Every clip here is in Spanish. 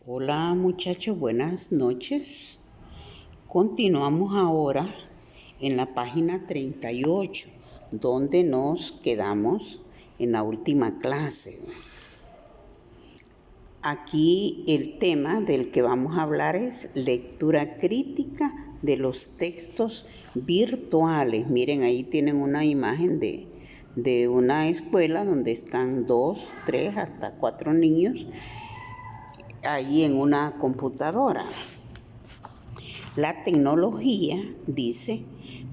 Hola muchachos, buenas noches. Continuamos ahora en la página 38, donde nos quedamos en la última clase. Aquí el tema del que vamos a hablar es lectura crítica de los textos virtuales. Miren, ahí tienen una imagen de una escuela donde están 2, 3, hasta 4 niños ahí en una computadora. La tecnología, dice,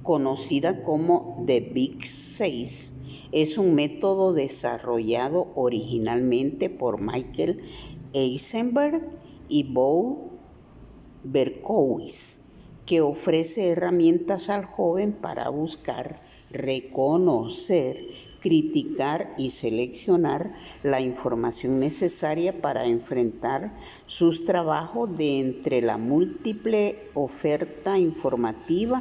conocida como The Big 6, es un método desarrollado originalmente por Michael Eisenberg y Bo Berkowitz, que ofrece herramientas al joven para buscar, reconocer, criticar y seleccionar la información necesaria para enfrentar sus trabajos de entre la múltiple oferta informativa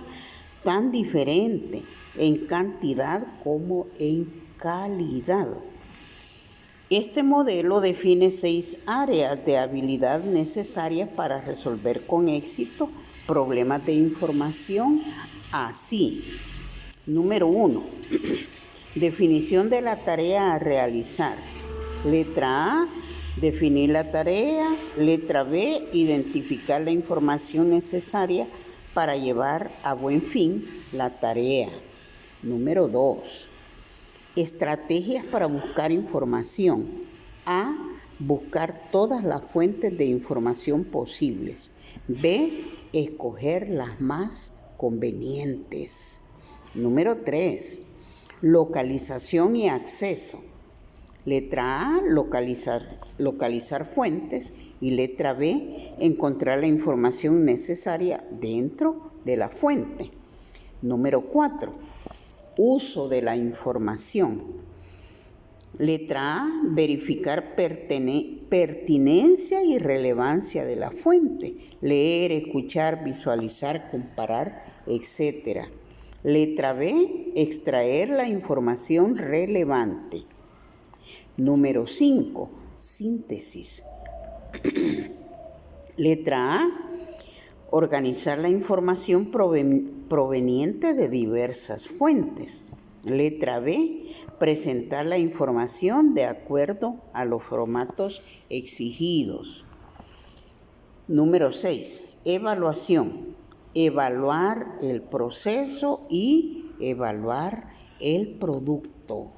tan diferente en cantidad como en calidad. Este modelo define 6 áreas de habilidad necesarias para resolver con éxito problemas de información así. Número 1. Definición de la tarea a realizar. Letra A, definir la tarea. Letra B, identificar la información necesaria para llevar a buen fin la tarea. Número 2. Estrategias para buscar información. A, buscar todas las fuentes de información posibles. B, escoger las más convenientes. Número 3. Localización y acceso. Letra A, localizar fuentes. Y letra B, encontrar la información necesaria dentro de la fuente. Número 4. Uso de la información. Letra A, verificar pertinencia y relevancia de la fuente. Leer, escuchar, visualizar, comparar, etc. Letra B, extraer la información relevante. Número 5, síntesis. Letra A, organizar la información proveniente de diversas fuentes. Letra B, presentar la información de acuerdo a los formatos exigidos. Número 6, evaluación. Evaluar el proceso y evaluar el producto.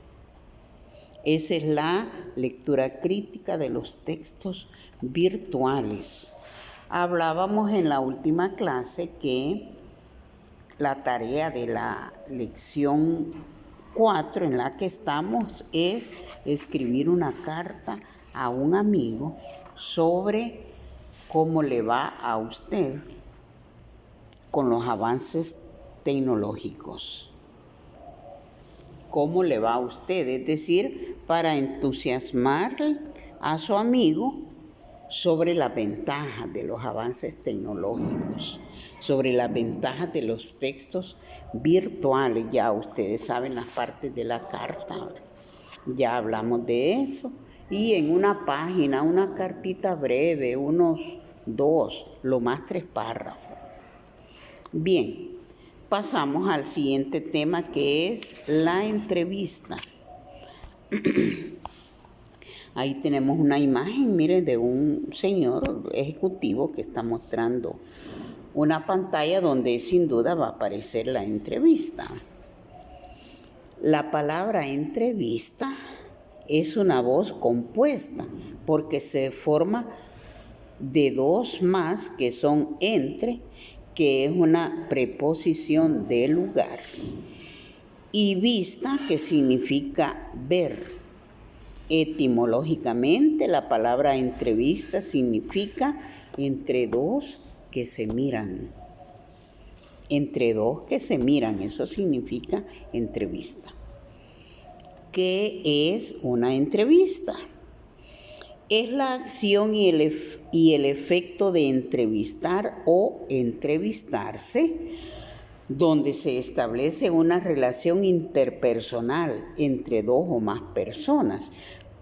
Esa es la lectura crítica de los textos virtuales. Hablábamos en la última clase que la tarea de la lección 4 en la que estamos es escribir una carta a un amigo sobre cómo le va a usted con los avances tecnológicos. ¿Cómo le va a usted? Es decir, para entusiasmar a su amigo sobre las ventajas de los avances tecnológicos, sobre las ventajas de los textos virtuales. Ya ustedes saben las partes de la carta, ya hablamos de eso. Y en una página, una cartita breve, unos 2, lo más 3 párrafos. Bien, pasamos al siguiente tema, que es la entrevista. Ahí tenemos una imagen, miren, de un señor ejecutivo que está mostrando una pantalla donde sin duda va a aparecer la entrevista. La palabra entrevista es una voz compuesta porque se forma de 2 más que son entre, que es una preposición de lugar, y vista, que significa ver. Etimológicamente, la palabra entrevista significa entre 2 que se miran. Entre 2 que se miran, eso significa entrevista. ¿Qué es una entrevista? Es la acción y el efecto de entrevistar o entrevistarse, donde se establece una relación interpersonal entre 2 o más personas,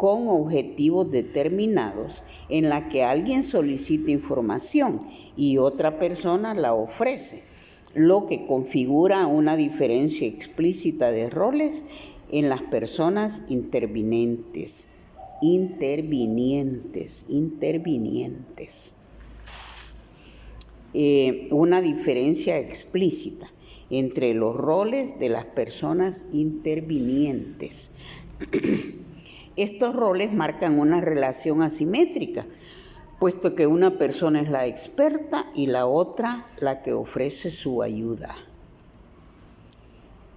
con objetivos determinados, en la que alguien solicita información y otra persona la ofrece, lo que configura una diferencia explícita de roles en las personas intervinientes. Una diferencia explícita entre los roles de las personas intervinientes. Estos roles marcan una relación asimétrica, puesto que una persona es la experta y la otra la que ofrece su ayuda.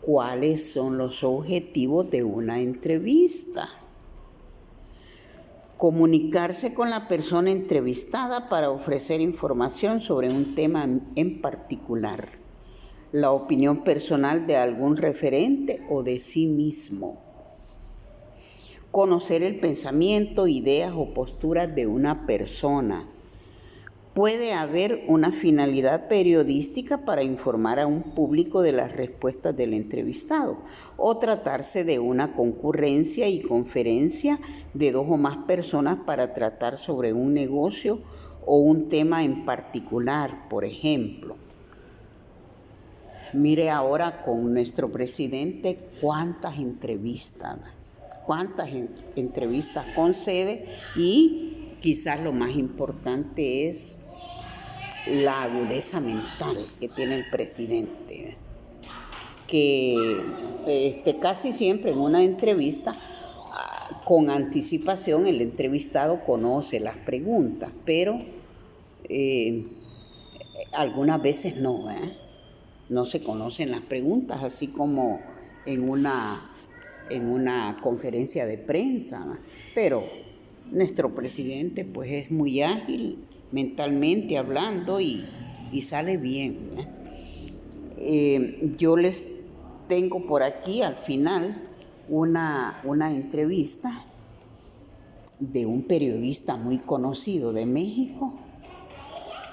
¿Cuáles son los objetivos de una entrevista? Comunicarse con la persona entrevistada para ofrecer información sobre un tema en particular, la opinión personal de algún referente o de sí mismo. Conocer el pensamiento, ideas o posturas de una persona. Puede haber una finalidad periodística para informar a un público de las respuestas del entrevistado, o tratarse de una concurrencia y conferencia de 2 o más personas para tratar sobre un negocio o un tema en particular, por ejemplo. Mire ahora con nuestro presidente cuántas entrevistas concede, y quizás lo más importante es la agudeza mental que tiene el presidente, que casi siempre en una entrevista, con anticipación, el entrevistado conoce las preguntas, pero algunas veces no se conocen las preguntas, así como en una conferencia de prensa, pero nuestro presidente pues es muy ágil mentalmente hablando y sale bien. Yo les tengo por aquí al final una entrevista de un periodista muy conocido de México,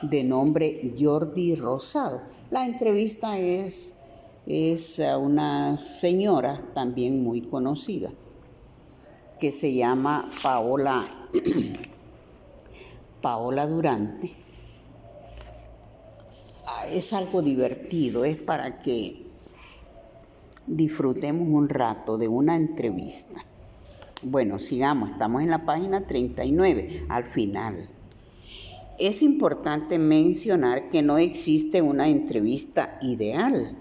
de nombre Jordi Rosado. La entrevista es a una señora también muy conocida que se llama Paola Durante. Es algo divertido, es para que disfrutemos un rato de una entrevista. Bueno, sigamos, estamos en la página 39, al final. Es importante mencionar que no existe una entrevista ideal,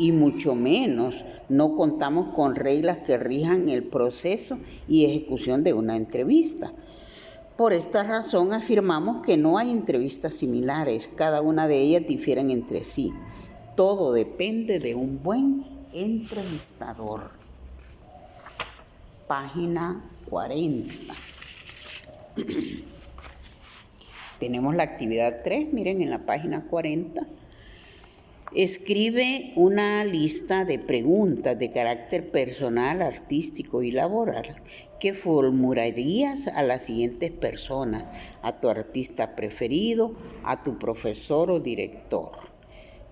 y mucho menos no contamos con reglas que rijan el proceso y ejecución de una entrevista. Por esta razón afirmamos que no hay entrevistas similares, cada una de ellas difieren entre sí. Todo depende de un buen entrevistador. Página 40. Tenemos la actividad 3, miren en la página 40. Escribe una lista de preguntas de carácter personal, artístico y laboral que formularías a las siguientes personas: a tu artista preferido, a tu profesor o director.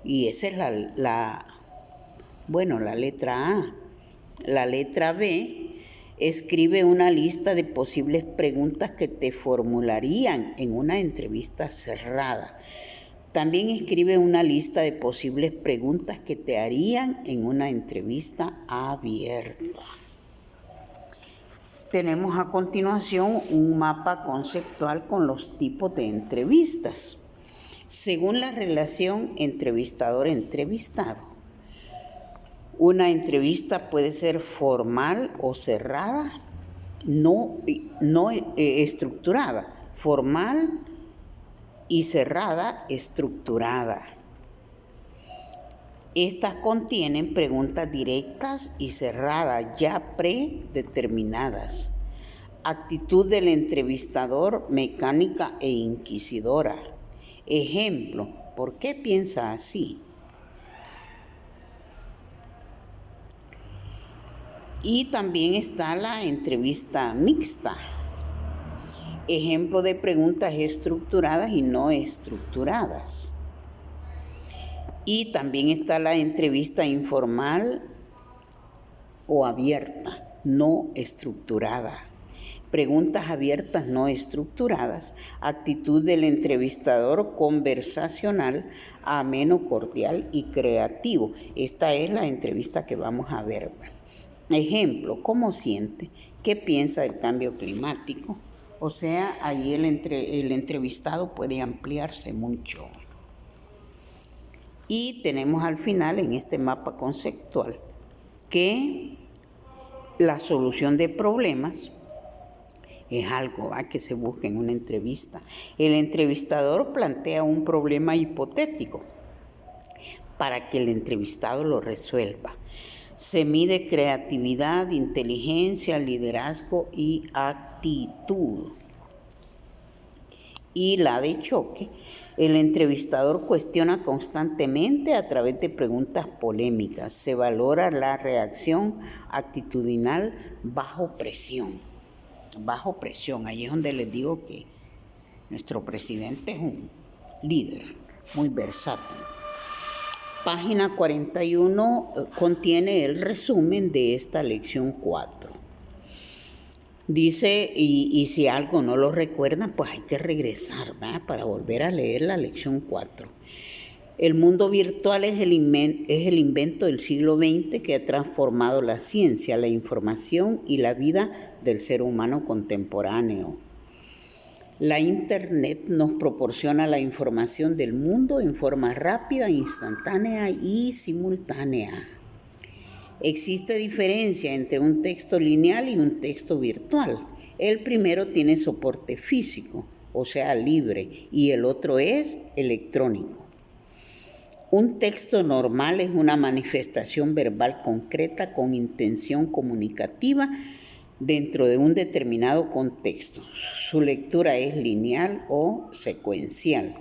Y esa es la letra A. La letra B, escribe una lista de posibles preguntas que te formularían en una entrevista cerrada. También escribe una lista de posibles preguntas que te harían en una entrevista abierta. Tenemos a continuación un mapa conceptual con los tipos de entrevistas. Según la relación entrevistador-entrevistado, una entrevista puede ser formal o cerrada, no estructurada, formal y cerrada, estructurada. Estas contienen preguntas directas y cerradas, ya predeterminadas. Actitud del entrevistador, mecánica e inquisidora. Ejemplo, ¿por qué piensa así? Y también está la entrevista mixta. Ejemplo de preguntas estructuradas y no estructuradas. Y también está la entrevista informal o abierta, no estructurada. preguntas abiertas no estructuradas, actitud del entrevistador conversacional, ameno, cordial y creativo. Esta es la entrevista que vamos a ver. Ejemplo, ¿cómo siente? ¿Qué piensa del cambio climático? O sea, ahí el entrevistado puede ampliarse mucho. Y tenemos al final en este mapa conceptual que la solución de problemas es algo que se busca en una entrevista. El entrevistador plantea un problema hipotético para que el entrevistado lo resuelva. Se mide creatividad, inteligencia, liderazgo y actitud. Y la de choque, el entrevistador cuestiona constantemente a través de preguntas polémicas. Se valora la reacción actitudinal bajo presión. Bajo presión, ahí es donde les digo que nuestro presidente es un líder muy versátil. Página 41 contiene el resumen de esta lección 4. Dice, y si algo no lo recuerdan, pues hay que regresar, ¿verdad?, para volver a leer la lección 4. El mundo virtual es el invento del siglo XX que ha transformado la ciencia, la información y la vida del ser humano contemporáneo. La Internet nos proporciona la información del mundo en forma rápida, instantánea y simultánea. Existe diferencia entre un texto lineal y un texto virtual. El primero tiene soporte físico, o sea, libre, y el otro es electrónico. Un texto normal es una manifestación verbal concreta con intención comunicativa dentro de un determinado contexto. Su lectura es lineal o secuencial.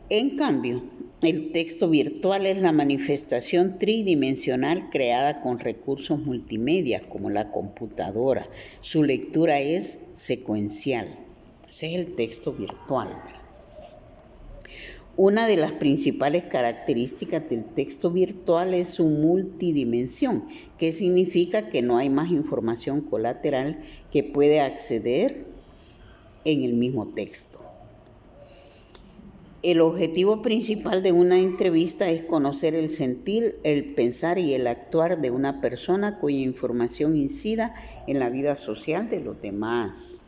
En cambio, el texto virtual es la manifestación tridimensional creada con recursos multimedia como la computadora. Su lectura es secuencial. Ese es el texto virtual. Una de las principales características del texto virtual es su multidimensión, que significa que no hay más información colateral que puede acceder en el mismo texto. El objetivo principal de una entrevista es conocer el sentir, el pensar y el actuar de una persona cuya información incida en la vida social de los demás.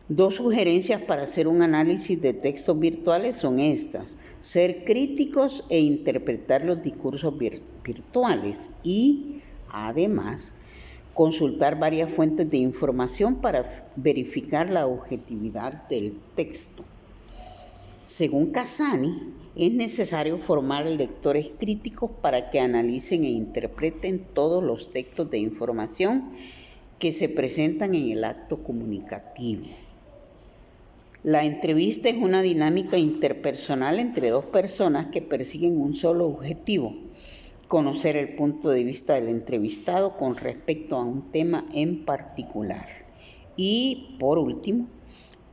2 sugerencias para hacer un análisis de textos virtuales son estas: ser críticos e interpretar los discursos virtuales y, además, consultar varias fuentes de información para verificar la objetividad del texto. Según Casani, es necesario formar lectores críticos para que analicen e interpreten todos los textos de información que se presentan en el acto comunicativo. La entrevista es una dinámica interpersonal entre 2 personas que persiguen un solo objetivo: conocer el punto de vista del entrevistado con respecto a un tema en particular. Y, por último,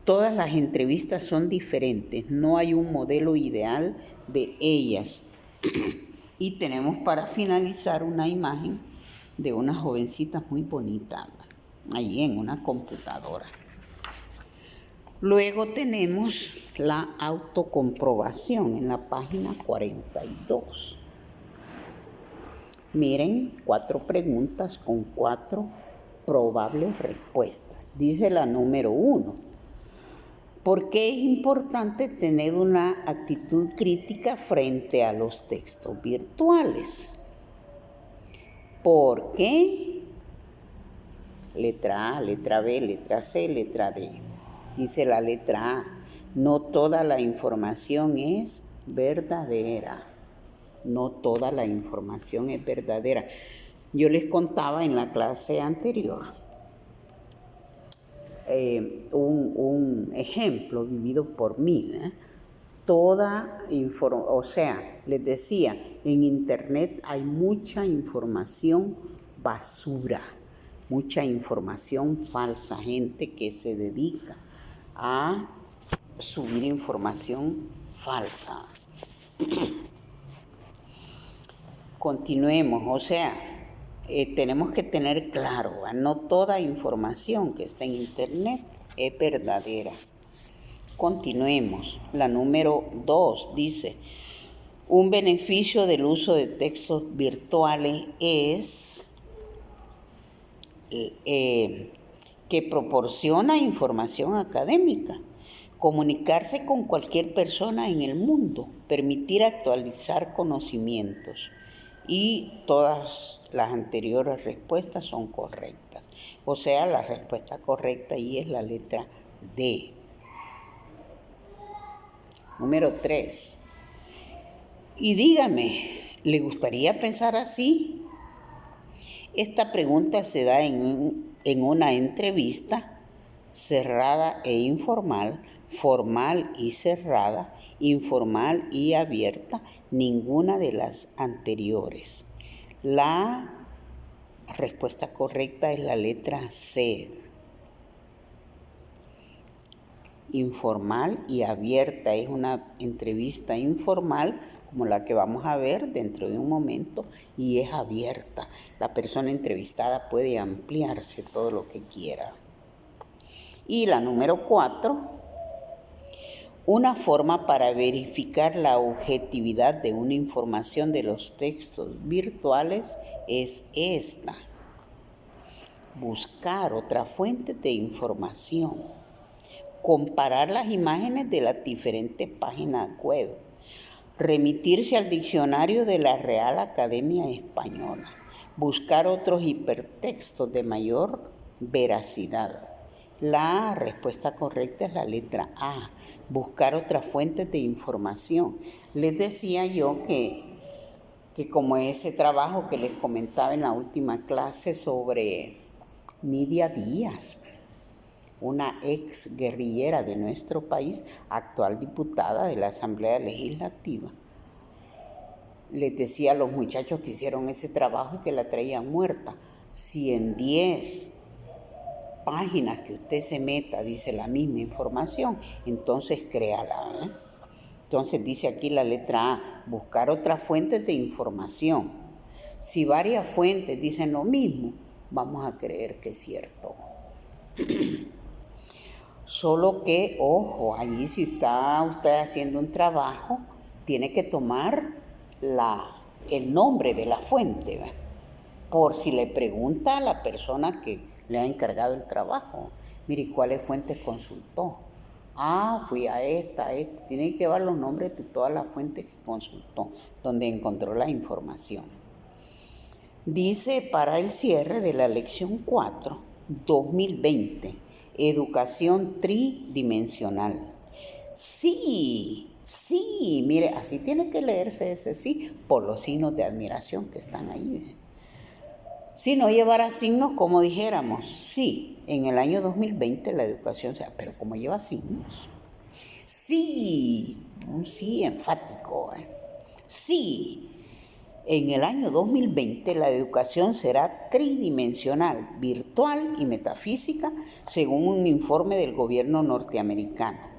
todas las entrevistas son diferentes, no hay un modelo ideal de ellas. Y tenemos para finalizar una imagen de una jovencita muy bonita, ahí en una computadora. Luego tenemos la autocomprobación en la página 42. Miren, 4 preguntas con 4 probables respuestas. Dice la número 1. ¿Por qué es importante tener una actitud crítica frente a los textos virtuales? ¿Por qué? Letra A, letra B, letra C, letra D. Dice la letra A: no toda la información es verdadera. No toda la información es verdadera. Yo les contaba en la clase anterior un ejemplo vivido por mí. Les decía, en Internet hay mucha información basura, mucha información falsa, gente que se dedica a subir información falsa. Continuemos, tenemos que tener claro, no toda información que está en Internet es verdadera. Continuemos. La número 2 dice, un beneficio del uso de textos virtuales es que proporciona información académica, comunicarse con cualquier persona en el mundo, permitir actualizar conocimientos. Y todas las anteriores respuestas son correctas. O sea, la respuesta correcta ahí es la letra D. Número 3. Y dígame, ¿le gustaría pensar así? Esta pregunta se da en una entrevista cerrada e informal, formal y cerrada, informal y abierta, ninguna de las anteriores. La respuesta correcta es la letra C. Informal y abierta es una entrevista informal como la que vamos a ver dentro de un momento, y es abierta. La persona entrevistada puede ampliarse todo lo que quiera. Y la número 4, una forma para verificar la objetividad de una información de los textos virtuales es esta: buscar otra fuente de información, comparar las imágenes de las diferentes páginas web, remitirse al diccionario de la Real Academia Española, buscar otros hipertextos de mayor veracidad. La respuesta correcta es la letra A, buscar otras fuentes de información. Les decía yo que como ese trabajo que les comentaba en la última clase sobre Nidia Díaz, una ex guerrillera de nuestro país, actual diputada de la Asamblea Legislativa. Les decía a los muchachos que hicieron ese trabajo y que la traían muerta. Si en 10 páginas que usted se meta dice la misma información, entonces créala, ¿eh? Entonces dice aquí la letra A, buscar otras fuentes de información. Si varias fuentes dicen lo mismo, vamos a creer que es cierto. Solo que, ojo, allí si está usted haciendo un trabajo, tiene que tomar el nombre de la fuente, ¿verdad? Por si le pregunta a la persona que le ha encargado el trabajo, mire, ¿cuáles fuentes consultó? Fui a esta. Tiene que llevar los nombres de todas las fuentes que consultó, donde encontró la información. Dice para el cierre de la lección 4, 2020, educación tridimensional. Sí, mire, así tiene que leerse ese sí, por los signos de admiración que están ahí. Si no llevara signos, como dijéramos, sí, en el año 2020 la educación pero como lleva signos. Sí, un sí enfático. Sí, en el año 2020 la educación será tridimensional, virtual y metafísica, según un informe del gobierno norteamericano.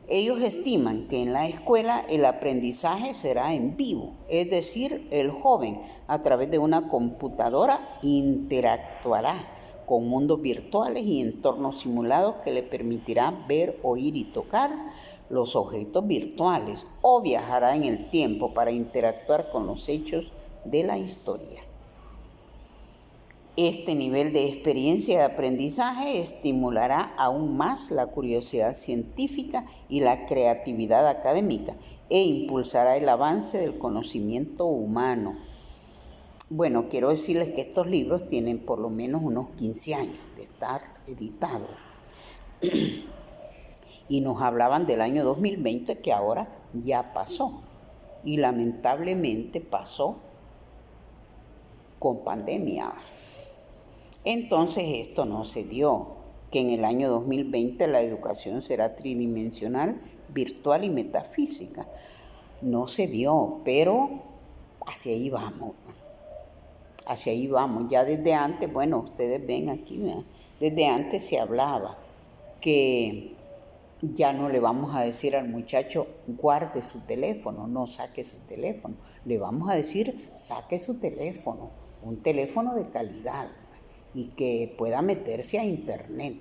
Ellos estiman que en la escuela el aprendizaje será en vivo, es decir, el joven a través de una computadora interactuará con mundos virtuales y entornos simulados que le permitirá ver, oír y tocar los objetos virtuales, o viajará en el tiempo para interactuar con los hechos de la historia. Este nivel de experiencia de aprendizaje estimulará aún más la curiosidad científica y la creatividad académica e impulsará el avance del conocimiento humano. Bueno, quiero decirles que estos libros tienen por lo menos unos 15 años de estar editados. Y nos hablaban del año 2020, que ahora ya pasó. Y lamentablemente pasó con pandemia. Entonces esto no se dio, que en el año 2020 la educación será tridimensional, virtual y metafísica. No se dio, pero hacia ahí vamos. Ya desde antes, bueno, ustedes ven aquí, ¿verdad? Desde antes se hablaba que ya no le vamos a decir al muchacho guarde su teléfono, no saque su teléfono. Le vamos a decir saque su teléfono un teléfono de calidad y que pueda meterse a internet.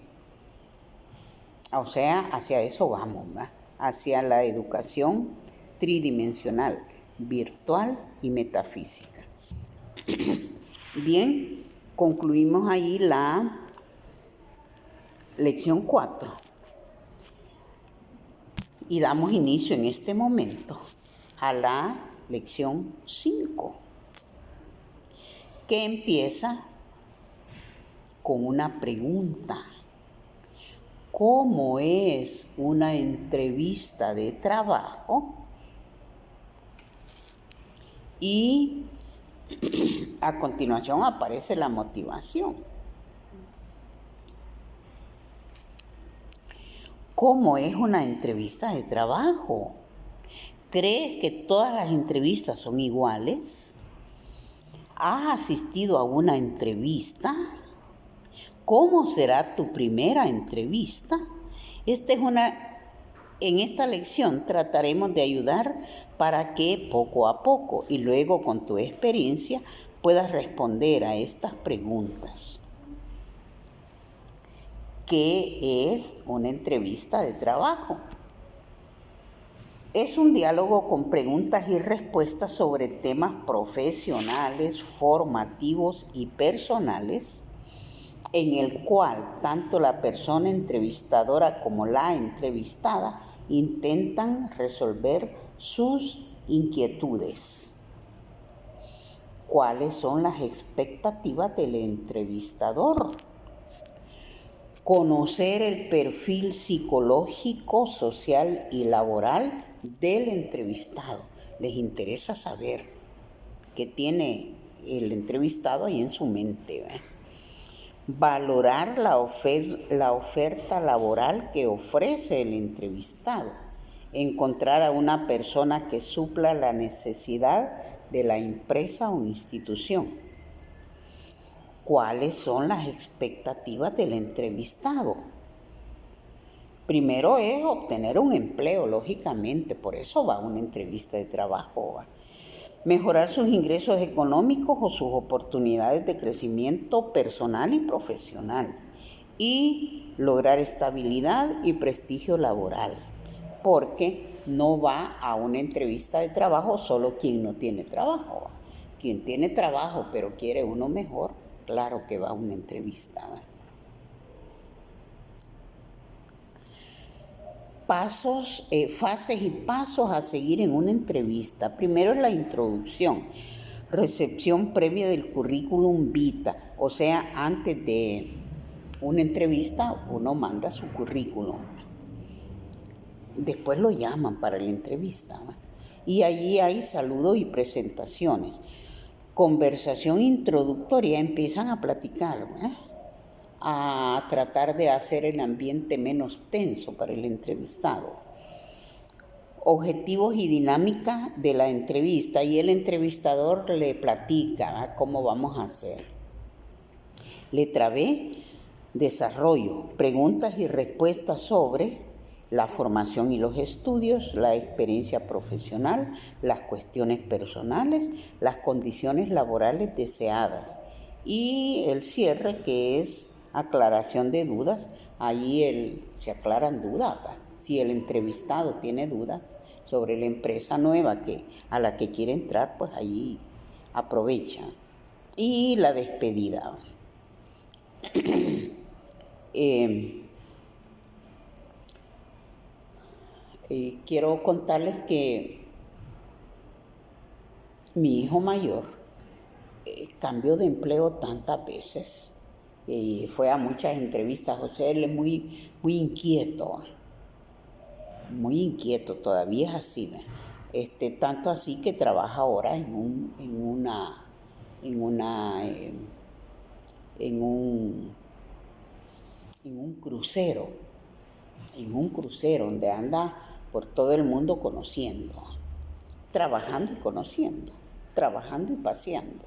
O sea, hacia eso vamos, ¿verdad? Hacia la educación tridimensional, virtual y metafísica. Bien, concluimos ahí la lección 4 y damos inicio en este momento a la lección 5, que empieza con una pregunta. ¿Cómo es una entrevista de trabajo? Y a continuación aparece la motivación. ¿Cómo es una entrevista de trabajo? ¿Crees que todas las entrevistas son iguales? ¿Has asistido a una entrevista? ¿Cómo será tu primera entrevista? En esta lección trataremos de ayudar para que poco a poco y luego con tu experiencia puedas responder a estas preguntas. ¿Qué es una entrevista de trabajo? Es un diálogo con preguntas y respuestas sobre temas profesionales, formativos y personales, en el cual tanto la persona entrevistadora como la entrevistada intentan resolver sus inquietudes. ¿Cuáles son las expectativas del entrevistador? Conocer el perfil psicológico, social y laboral del entrevistado. Les interesa saber qué tiene el entrevistado ahí en su mente, ¿eh? Valorar la oferta laboral que ofrece el entrevistado. Encontrar a una persona que supla la necesidad de la empresa o institución. ¿Cuáles son las expectativas del entrevistado? Primero es obtener un empleo, lógicamente, por eso va a una entrevista de trabajo. Mejorar sus ingresos económicos o sus oportunidades de crecimiento personal y profesional. Y lograr estabilidad y prestigio laboral. Porque no va a una entrevista de trabajo solo quien no tiene trabajo. Quien tiene trabajo pero quiere uno mejor, claro que va a una entrevista. Fases y pasos a seguir en una entrevista. Primero es la introducción, recepción previa del currículum vitae, o sea, antes de una entrevista uno manda su currículum. Después lo llaman para la entrevista, ¿va? Y allí hay saludos y presentaciones. Conversación introductoria, empiezan a platicar, ¿va? A tratar de hacer el ambiente menos tenso para el entrevistado. Objetivos y dinámica de la entrevista, y el entrevistador le platica, ¿va? Cómo vamos a hacer. Letra B, desarrollo, preguntas y respuestas sobre la formación y los estudios, la experiencia profesional, las cuestiones personales, las condiciones laborales deseadas. Y el cierre, que es aclaración de dudas. Ahí se aclaran dudas, ¿va? Si el entrevistado tiene dudas sobre la empresa nueva a la que quiere entrar, pues ahí aprovecha. Y la despedida. Quiero contarles que mi hijo mayor cambió de empleo tantas veces y fue a muchas entrevistas. José, él es muy, muy inquieto, todavía es así, ¿ve? Tanto así que trabaja ahora en un crucero, donde anda por todo el mundo conociendo, trabajando y conociendo, trabajando y paseando.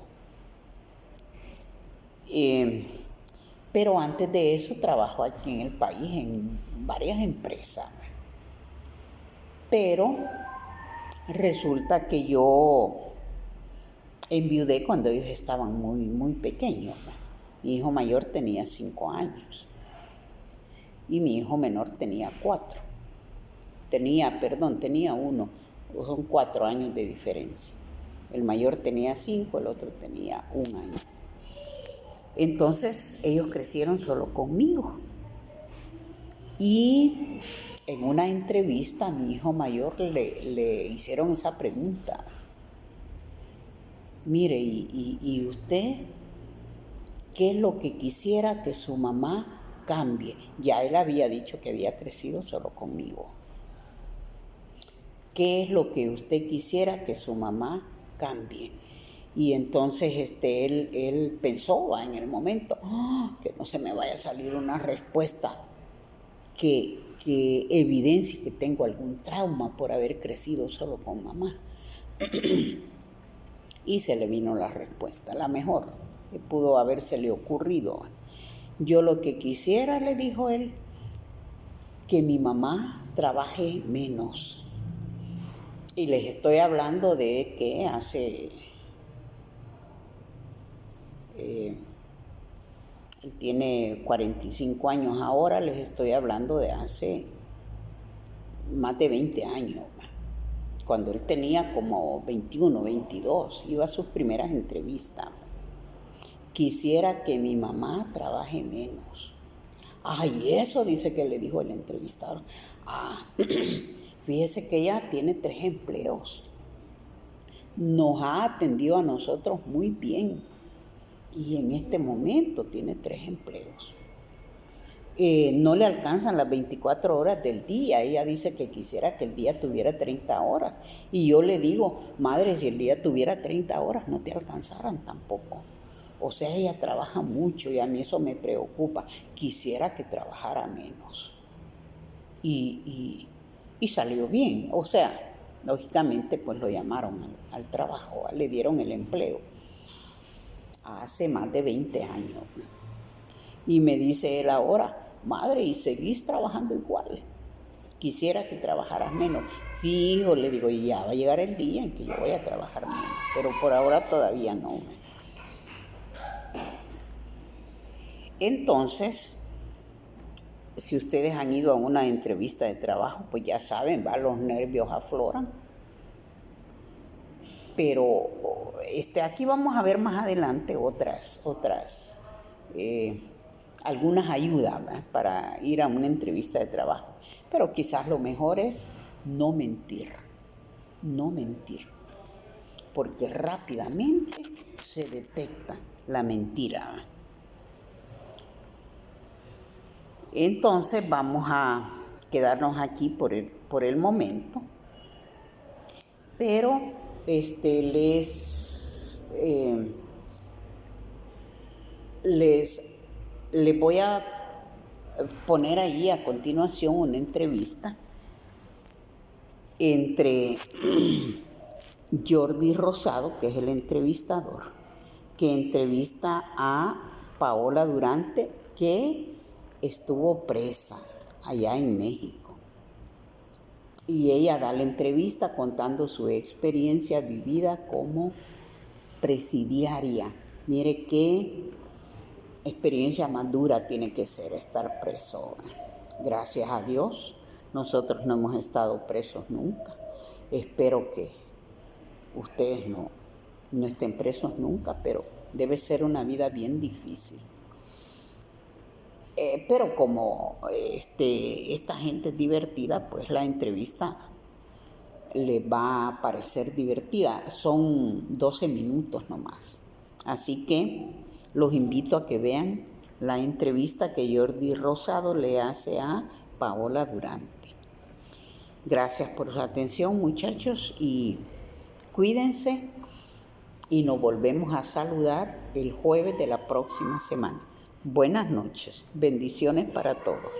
Pero antes de eso trabajó aquí en el país en varias empresas. Pero resulta que yo enviudé cuando ellos estaban muy, muy pequeños. Mi hijo mayor tenía 5 años y mi hijo menor tenía 4. Tenía 1, son 4 años de diferencia. El mayor tenía 5, el otro tenía 1 año. Entonces ellos crecieron solo conmigo. Y en una entrevista a mi hijo mayor le hicieron esa pregunta. Mire, ¿y usted qué es lo que quisiera que su mamá cambie? Ya él había dicho que había crecido solo conmigo. ¿Qué es lo que usted quisiera que su mamá cambie? Y entonces él pensó en el momento, que no se me vaya a salir una respuesta que evidencie que tengo algún trauma por haber crecido solo con mamá. Y se le vino la respuesta, la mejor que pudo habérsele ocurrido. Yo lo que quisiera, le dijo él, que mi mamá trabaje menos. Y les estoy hablando de que hace... él tiene 45 años ahora, les estoy hablando de hace más de 20 años. Cuando él tenía como 21, 22, iba a sus primeras entrevistas. Quisiera que mi mamá trabaje menos. Ay, eso dice que le dijo el entrevistador. Fíjese que ella tiene 3 empleos. Nos ha atendido a nosotros muy bien. Y en este momento tiene 3 empleos. No le alcanzan las 24 horas del día. Ella dice que quisiera que el día tuviera 30 horas. Y yo le digo, madre, si el día tuviera 30 horas no te alcanzaran tampoco. O sea, ella trabaja mucho y a mí eso me preocupa. Quisiera que trabajara menos. Y salió bien. O sea, lógicamente pues lo llamaron al trabajo, le dieron el empleo. Hace más de 20 años. Y me dice él ahora, madre, ¿y seguís trabajando igual? Quisiera que trabajaras menos. Sí, hijo, le digo, ya va a llegar el día en que yo voy a trabajar menos, pero por ahora todavía no. Entonces, si ustedes han ido a una entrevista de trabajo, pues ya saben, los nervios afloran. Pero aquí vamos a ver más adelante algunas ayudas, ¿verdad?, para ir a una entrevista de trabajo. Pero quizás lo mejor es no mentir, porque rápidamente se detecta la mentira. Entonces vamos a quedarnos aquí por el momento, pero les voy a poner ahí a continuación una entrevista entre Jordi Rosado, que es el entrevistador, que entrevista a Paola Durante, que estuvo presa allá en México. Y ella da la entrevista contando su experiencia vivida como presidiaria. Mire qué experiencia más dura tiene que ser estar preso. Gracias a Dios, nosotros no hemos estado presos nunca. Espero que ustedes no estén presos nunca, pero debe ser una vida bien difícil. Pero como esta gente es divertida, pues la entrevista les va a parecer divertida. Son 12 minutos nomás. Así que los invito a que vean la entrevista que Jordi Rosado le hace a Paola Durante. Gracias por su atención, muchachos, y cuídense, y nos volvemos a saludar el jueves de la próxima semana. Buenas noches, bendiciones para todos.